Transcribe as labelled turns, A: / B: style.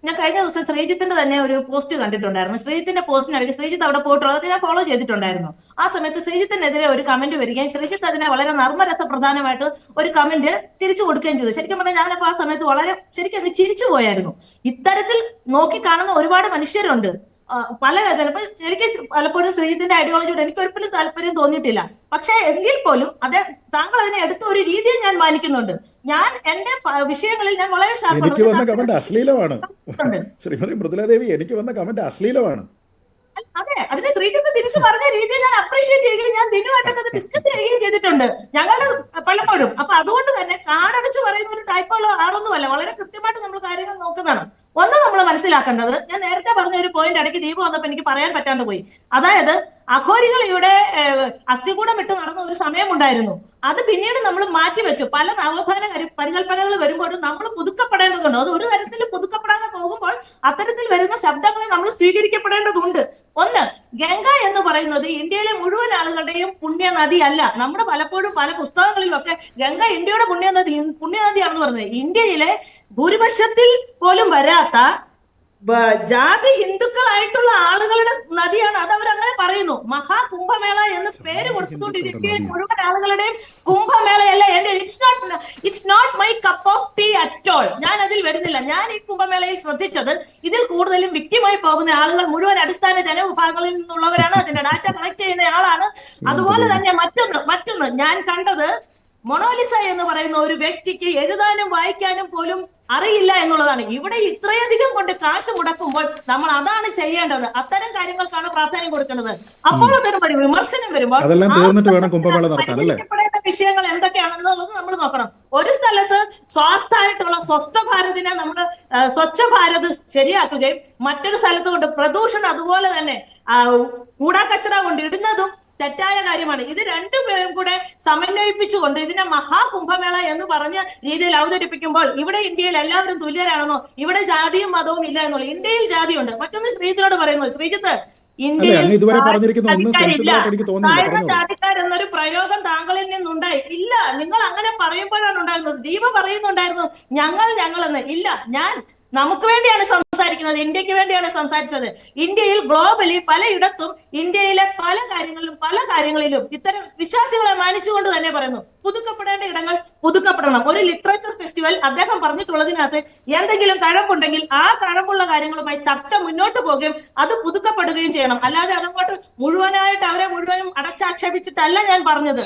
A: ഞാൻ കഴിഞ്ഞ ദിവസം ശ്രീജിത്തിന്റെ തന്നെ ഒരു പോസ്റ്റ് കണ്ടിട്ടുണ്ടായിരുന്നു. ശ്രീജിത്തിന്റെ പോസ്റ്റിനിടയ്ക്ക് ശ്രീജിത്ത് അവിടെ പോയിട്ടുള്ളത് അതൊക്കെ ഞാൻ ഫോളോ ചെയ്തിട്ടുണ്ടായിരുന്നു. ആ സമയത്ത് ശ്രീജിത്തിനെതിരെ ഒരു കമന്റ് വരികയും ശ്രീജിത്ത് അതിനെ വളരെ നർമ്മരസപ്രധാനമായിട്ട് ഒരു കമന്റ് തിരിച്ചു കൊടുക്കുകയും ചെയ്തു. ശരിക്കും പറഞ്ഞാൽ ഞാനപ്പോ ആ സമയത്ത് വളരെ ശരിക്കും അങ്ങ് ചിരിച്ചു പോയായിരുന്നു. ഇത്തരത്തിൽ നോക്കി കാണുന്ന ഒരുപാട് മനുഷ്യരുണ്ട്. പല ചിലപ്പോൾ എനിക്ക് പലപ്പോഴും ശ്രീജിത്തിന്റെ ഐഡിയോളജിയോട് എനിക്ക് ഒരിക്കലും താല്പര്യം തോന്നിയിട്ടില്ല. പക്ഷെ എങ്കിൽ പോലും അത് താങ്കൾ അതിനെ എടുത്ത ഒരു രീതിയെ ഞാൻ മാനിക്കുന്നുണ്ട്. ഞാൻ എന്റെ വിഷയങ്ങളിൽ ഞാൻ വളരെ
B: എനിക്ക് വന്ന കമന്റ് അശ്ലീലമാണ്. ശ്രീമതി മൃദുലാദേവി, എനിക്ക് വന്ന കമന്റ് അശ്ലീലമാണ്.
A: അതെ, അതിനെ ശ്രീജിത്ത് തിരിച്ചു പറഞ്ഞ രീതിയെ ഞാൻ അപ്രീഷിയേറ്റ് ചെയ്യുകയും ഞാൻ ദിനുമായിട്ടൊക്കെ അത് ഡിസ്കസ് ചെയ്യുകയും ചെയ്തിട്ടുണ്ട് ഞങ്ങളുടെ പലപ്പോഴും. അപ്പൊ അതുകൊണ്ട് തന്നെ കാടടച്ച് പറയുന്ന ഒരു ടൈപ്പുള്ള ആളൊന്നുമല്ല. വളരെ കൃത്യമായിട്ട് നമ്മൾ കാര്യങ്ങൾ നോക്കുന്നതാണ്. ഒന്ന് നമ്മൾ മനസ്സിലാക്കേണ്ടത്, ഞാൻ നേരത്തെ പറഞ്ഞ ഒരു പോയിന്റ് ഇടയ്ക്ക് ദീപ് വന്നപ്പോ എനിക്ക് പറയാൻ പറ്റാണ്ട് പോയി. അതായത് അഘോരികൾ ഇവിടെ അസ്ഥികൂടം ഇട്ട് നടന്ന ഒരു സമയമുണ്ടായിരുന്നു. അത് പിന്നീട് നമ്മൾ മാറ്റിവെച്ചു. പല നവോത്ഥാന പരികല്പനകൾ വരുമ്പോഴും നമ്മൾ പുതുക്കപ്പെടേണ്ടതുണ്ട്. അത് ഒരു തരത്തിൽ പുതുക്കപ്പെടാതെ പോകുമ്പോൾ അത്തരത്തിൽ വരുന്ന ശബ്ദങ്ങളെ നമ്മൾ സ്വീകരിക്കപ്പെടേണ്ടതുണ്ട്. ഒന്ന്, ഗംഗ എന്ന് പറയുന്നത് ഇന്ത്യയിലെ മുഴുവൻ ആളുകളുടെയും പുണ്യനദി അല്ല. നമ്മുടെ പലപ്പോഴും പല പുസ്തകങ്ങളിലൊക്കെ ഗംഗ ഇന്ത്യയുടെ പുണ്യനദിയാണെന്ന് പറയുന്നത്. ഇന്ത്യയിലെ ഭൂരിപക്ഷത്തിൽ പോലും വരാത്ത ജാതി ഹിന്ദുക്കളായിട്ടുള്ള ആളുകളുടെ നദിയാണ്. അത് അവരങ്ങനെ പറയുന്നു. മഹാകുംഭമേള എന്ന് പേര് കൊടുത്തുകൊണ്ടിരിക്കുക മുഴുവൻ ആളുകളുടെയും കുംഭമേളയല്ല. എന്റെ it's not my cup of tea at all. ഞാൻ അതിൽ വരുന്നില്ല. ഞാൻ ഈ കുംഭമേളയിൽ ശ്രദ്ധിച്ചത് ഇതിൽ കൂടുതലും വിക്റ്റിമായി പോകുന്ന ആളുകൾ മുഴുവൻ അടിസ്ഥാന ജനവിഭാഗങ്ങളിൽ നിന്നുള്ളവരാണ്. അതിന്റെ ഡാറ്റ കളക്ട് ചെയ്യുന്ന ആളാണ്. അതുപോലെ തന്നെ മറ്റൊന്ന് ഞാൻ കണ്ടത്, മൊണോലിസ എന്ന് പറയുന്ന ഒരു വ്യക്തിക്ക് എഴുതാനും വായിക്കാനും പോലും അറിയില്ല എന്നുള്ളതാണ്. ഇവിടെ ഇത്രയധികം കൊണ്ട് കാശ് മുടക്കുമ്പോൾ നമ്മൾ അതാണ് ചെയ്യേണ്ടത്. അത്തരം കാര്യങ്ങൾക്കാണ് പ്രാധാന്യം കൊടുക്കേണ്ടത്. അപ്പോൾ അത്തരം ഒരു വിമർശനം വരുമ്പോൾ വിഷയങ്ങൾ എന്തൊക്കെയാണെന്നുള്ളത് നമ്മൾ നോക്കണം. ഒരു സ്ഥലത്ത് സ്വാസ്ഥായിട്ടുള്ള സ്വസ്ഥ ഭാരതിനെ നമ്മൾ സ്വച്ഛ ഭാരത് ശരിയാക്കുകയും മറ്റൊരു സ്ഥലത്ത് കൊണ്ട് പ്രദൂഷണം അതുപോലെ തന്നെ കൂടാക്കച്ചറ കൊണ്ട് ഇടുന്നതും തെറ്റായ കാര്യമാണ്. ഇത് രണ്ടുപേരും കൂടെ സമന്വയിപ്പിച്ചുകൊണ്ട് ഇതിനെ മഹാകുംഭമേള എന്ന് പറഞ്ഞ രീതിയിൽ അവതരിപ്പിക്കുമ്പോൾ ഇവിടെ ഇന്ത്യയിൽ എല്ലാവരും തുല്യരാണെന്നോ ഇവിടെ ജാതിയും മതവും ഇല്ല എന്നോ? ഇന്ത്യയിൽ ജാതിയുണ്ട്. മറ്റൊന്ന് ശ്രീജിത്തിനോട് പറയുന്നത്, ശ്രീജിത്ത്, ഇന്ത്യയിൽ ജാതിക്കാരെന്നൊരു പ്രയോഗം താങ്കളിൽ നിന്നുണ്ടായി ഇല്ല. നിങ്ങൾ അങ്ങനെ പറയുമ്പോഴാണ് ഉണ്ടാകുന്നത്. ദീപ പറയുന്നുണ്ടായിരുന്നു ഞങ്ങളെന്ന്. ഇല്ല, ഞാൻ നമുക്ക് വേണ്ടിയാണ് സംസാരിക്കുന്നത്, ഇന്ത്യക്ക് വേണ്ടിയാണ് സംസാരിച്ചത്. ഇന്ത്യയിൽ ഗ്ലോബലി പലയിടത്തും ഇന്ത്യയിലെ പല കാര്യങ്ങളിലും ഇത്തരം വിശ്വാസികളെ മാനിച്ചുകൊണ്ട് തന്നെ പറയുന്നു പുതുക്കപ്പെടേണ്ട ഇടങ്ങൾ പുതുക്കപ്പെടണം. ഒരു ലിറ്ററേച്ചർ ഫെസ്റ്റിവൽ അദ്ദേഹം പറഞ്ഞിട്ടുള്ളതിനകത്ത് എന്തെങ്കിലും കഴമ്പുണ്ടെങ്കിൽ ആ കഴമ്പുള്ള കാര്യങ്ങളുമായി ചർച്ച മുന്നോട്ട് പോകുകയും അത് പുതുക്കപ്പെടുകയും ചെയ്യണം. അല്ലാതെ അതങ്ങോട്ട് മുഴുവനായിട്ട് അവരെ മുഴുവനും അടച്ചാക്ഷേപിച്ചിട്ടല്ല ഞാൻ പറഞ്ഞത്.